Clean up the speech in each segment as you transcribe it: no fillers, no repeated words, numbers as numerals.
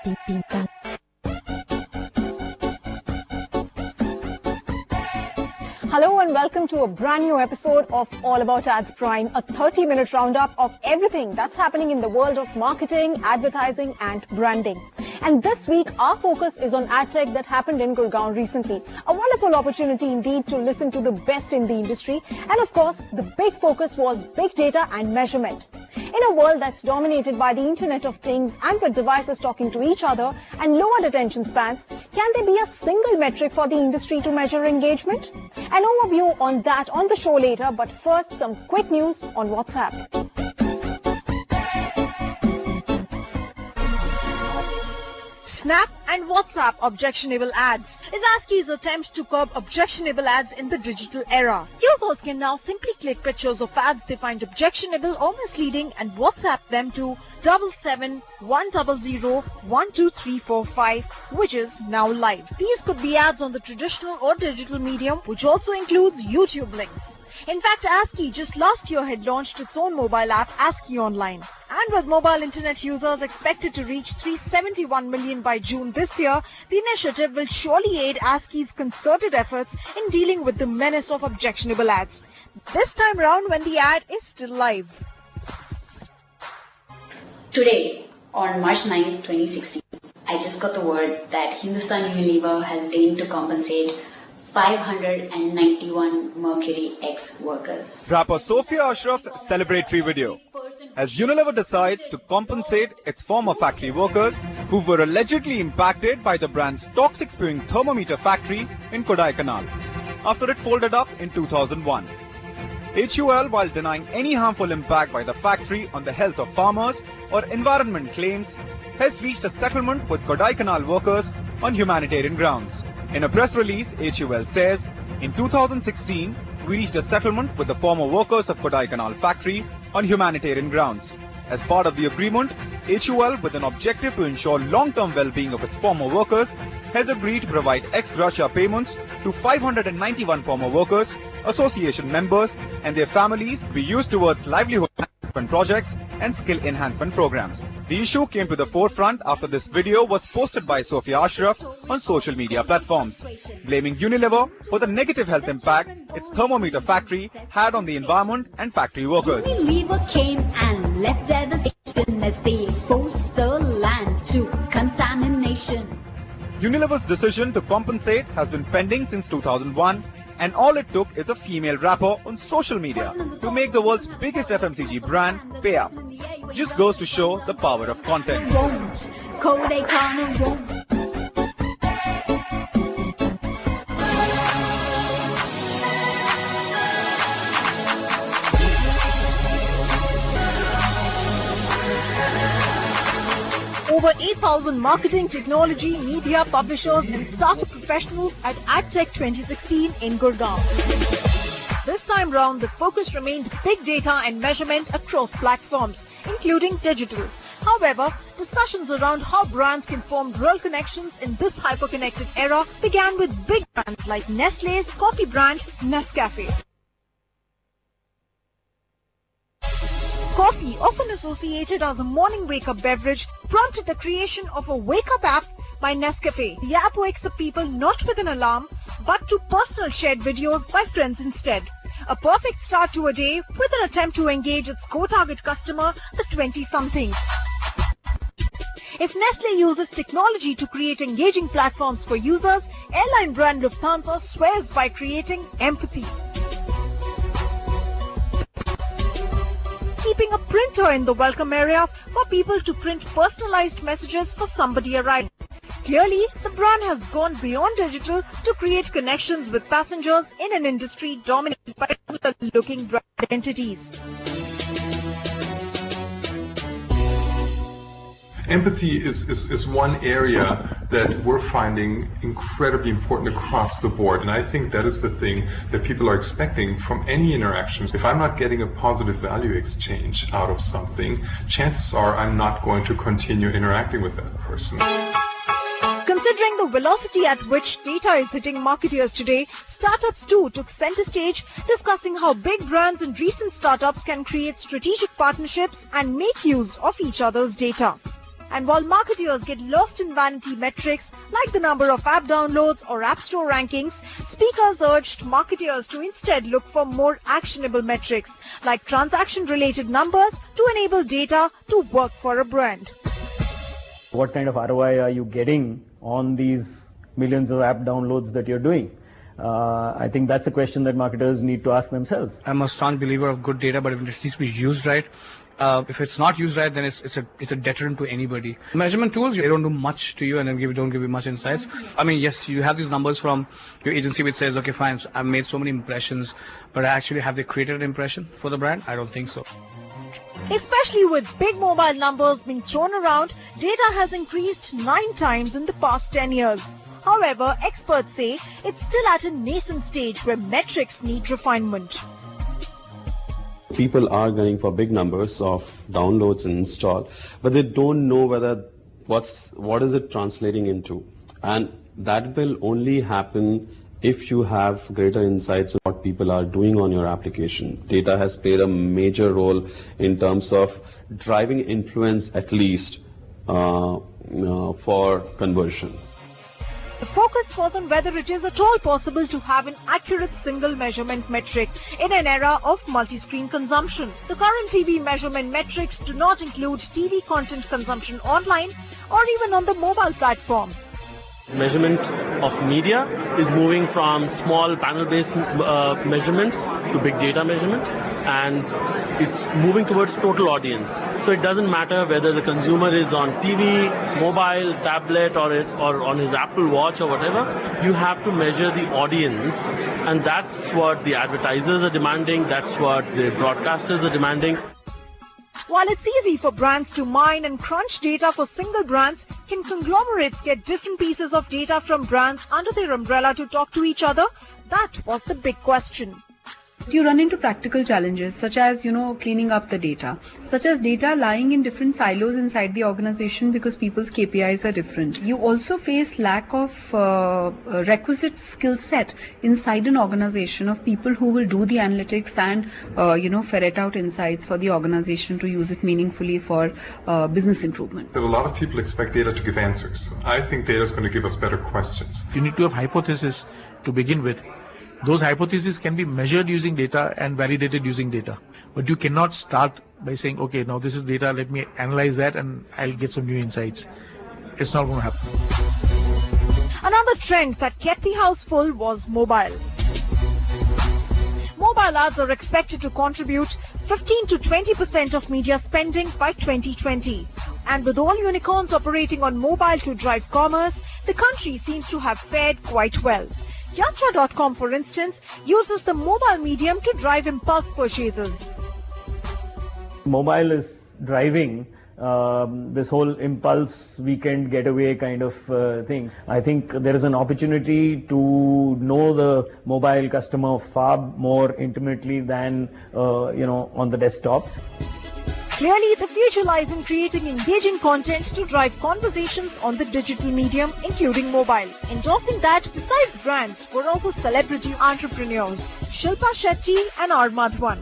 Hello and welcome to a brand new episode of All About Ads Prime, a 30-minute roundup of everything that's happening in the world of marketing, advertising and branding. And this week, our focus is on ad tech that happened in Gurgaon recently. A wonderful opportunity indeed to listen to the best in the industry. And of course, the big focus was big data and measurement. In a world that's dominated by the Internet of Things and with devices talking to each other and lowered attention spans, can there be a single metric for the industry to measure engagement? An overview on that on the show later, but first some quick news on WhatsApp. Snap and WhatsApp objectionable ads is ASCII's attempt to curb objectionable ads in the digital era. Users can now simply click pictures of ads they find objectionable or misleading and WhatsApp them to 7710012345, which is now live. These could be ads on the traditional or digital medium, which also includes YouTube links. In fact, ASCII just last year had launched its own mobile app, ASCII Online. And with mobile internet users expected to reach 371 million by June this year, the initiative will surely aid ASCII's concerted efforts in dealing with the menace of objectionable ads. This time round when the ad is still live. Today, on March 9, 2016, I just got the word that Hindustan Unilever has deigned to compensate 591 Mercury ex-workers. Rapper Sophia Ashraf's celebratory video, as Unilever decides to compensate its former factory workers who were allegedly impacted by the brand's toxic spewing thermometer factory in Kodaikanal after it folded up in 2001. HUL, while denying any harmful impact by the factory on the health of farmers or environment claims, has reached a settlement with Kodaikanal workers on humanitarian grounds. In a press release, HUL says, in 2016, we reached a settlement with the former workers of Kodaikanal factory on humanitarian grounds. As part of the agreement, HUL, with an objective to ensure long-term well-being of its former workers, has agreed to provide ex gratia payments to 591 former workers, association members and their families to be used towards livelihood enhancement projects and skill enhancement programs. The issue came to the forefront after this video was posted by Sophia Ashraf on social media platforms, blaming Unilever for the negative health impact its thermometer factory had on the environment and factory workers. Unilever came and left devastation as they exposed the land to contamination. Unilever's decision to compensate has been pending since 2001, and all it took is a female rapper on social media to make the world's biggest FMCG brand pay up. Just goes to show the power of content. Over 8,000 marketing, technology, media, publishers and startup professionals at AdTech 2016 in Gurgaon. This time round, the focus remained big data and measurement across platforms, including digital. However, discussions around how brands can form real connections in this hyper-connected era began with big brands like Nestlé's coffee brand Nescafe. Coffee, often associated as a morning wake-up beverage, prompted the creation of a wake-up app by Nescafe. The app wakes up people not with an alarm, but to personal shared videos by friends instead. A perfect start to a day with an attempt to engage its core-target customer, the 20-somethings. If Nestle uses technology to create engaging platforms for users, airline brand Lufthansa swears by creating empathy. Keeping a printer in the welcome area for people to print personalized messages for somebody arriving. Clearly, the brand has gone beyond digital to create connections with passengers in an industry dominated by similar-looking brand entities. Empathy is one area that we're finding incredibly important across the board, and I think that is the thing that people are expecting from any interactions. If I'm not getting a positive value exchange out of something, chances are I'm not going to continue interacting with that person. Considering the velocity at which data is hitting marketers today, startups too took center stage, discussing how big brands and recent startups can create strategic partnerships and make use of each other's data. And while marketers get lost in vanity metrics like the number of app downloads or app store rankings, speakers urged marketers to instead look for more actionable metrics like transaction-related numbers to enable data to work for a brand. What kind of ROI are you getting on these millions of app downloads that you're doing? I think that's a question that marketers need to ask themselves. I'm a strong believer of good data, but if it needs to be used right, if it's not used right, then it's a deterrent to anybody. Measurement tools, they don't do much to you and then don't give you much insights. I mean, yes, you have these numbers from your agency which says, okay, fine, so I've made so many impressions, but actually have they created an impression for the brand? I don't think so. Especially with big mobile numbers being thrown around, data has increased 9 times in the past 10 years. However, experts say it's still at a nascent stage where metrics need refinement. People are going for big numbers of downloads and install, but they don't know whether what is it translating into, and that will only happen if you have greater insights on what people are doing on your application. Data has played a major role in terms of driving influence, at least for conversion. The focus was on whether it is at all possible to have an accurate single measurement metric in an era of multi-screen consumption. The current TV measurement metrics do not include TV content consumption online or even on the mobile platform. Measurement of media is moving from small panel-based measurements to big data measurement, and it's moving towards total audience. So it doesn't matter whether the consumer is on TV, mobile, tablet, or on his Apple Watch or whatever. You have to measure the audience, and that's what the advertisers are demanding, that's what the broadcasters are demanding. While it's easy for brands to mine and crunch data for single brands, can conglomerates get different pieces of data from brands under their umbrella to talk to each other? That was the big question. You run into practical challenges such as, cleaning up the data, such as data lying in different silos inside the organization because people's KPIs are different. You also face lack of requisite skill set inside an organization of people who will do the analytics and, ferret out insights for the organization to use it meaningfully for business improvement. That a lot of people expect data to give answers. I think data is going to give us better questions. You need to have hypotheses to begin with. Those hypotheses can be measured using data and validated using data. But you cannot start by saying, okay, now this is data, let me analyze that and I'll get some new insights. It's not going to happen. Another trend that kept the house full was mobile. Mobile ads are expected to contribute 15 to 20% of media spending by 2020. And with all unicorns operating on mobile to drive commerce, the country seems to have fared quite well. Yatra.com, for instance, uses the mobile medium to drive impulse purchases. Mobile is driving this whole impulse weekend getaway kind of things. I think there is an opportunity to know the mobile customer far more intimately than on the desktop. Clearly, the future lies in creating engaging content to drive conversations on the digital medium, including mobile. Endorsing that, besides brands, were also celebrity entrepreneurs, Shilpa Shetty and R. Madhwan.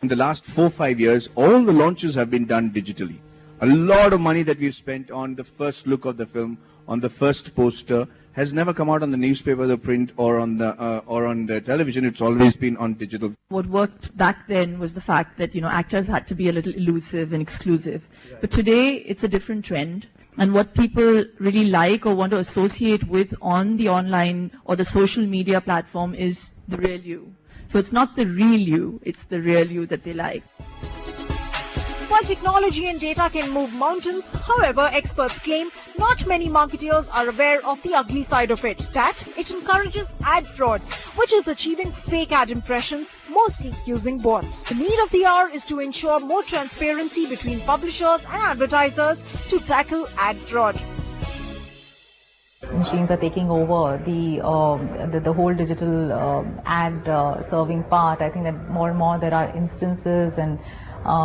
In the last 4-5 years, all the launches have been done digitally. A lot of money that we've spent on the first look of the film, on the first poster, has never come out on the newspaper, the print, or on the television. It's always been on digital. What worked back then was the fact that actors had to be a little elusive and exclusive. Right. But today it's a different trend, and what people really like or want to associate with on the online or the social media platform is the real you. So it's not the real you, it's the real you that they like. While technology and data can move mountains, however, experts claim not many marketers are aware of the ugly side of it, that it encourages ad fraud, which is achieving fake ad impressions, mostly using bots. The need of the hour is to ensure more transparency between publishers and advertisers to tackle ad fraud. Machines are taking over the whole digital ad serving part. I think that more and more there are instances and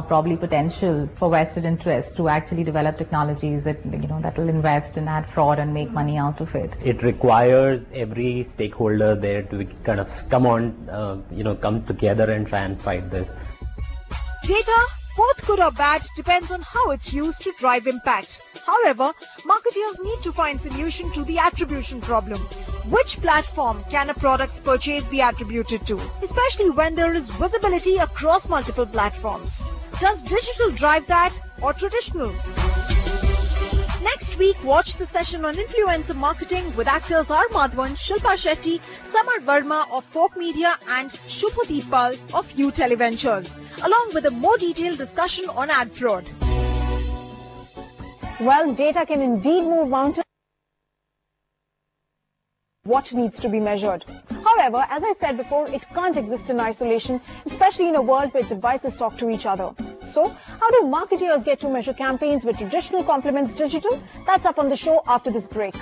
probably potential for vested interest to actually develop technologies that that will invest in ad fraud and make money out of it. It requires every stakeholder there to kind of come together and try and fight this. Data Both good or bad depends on how it's used to drive impact. However, marketers need to find solution to the attribution problem. Which platform can a product's purchase be attributed to, especially when there is visibility across multiple platforms? Does digital drive that or traditional? Next week, watch the session on influencer marketing with actors R. Madhavan, Shilpa Shetty, Samar Verma of Folk Media and Shubhadeep Pal of U Televentures, along with a more detailed discussion on ad fraud. Well, data can indeed move mountains. What needs to be measured? However, as I said before, it can't exist in isolation, especially in a world where devices talk to each other. So, how do marketers get to measure campaigns where traditional complements digital? That's up on the show after this break.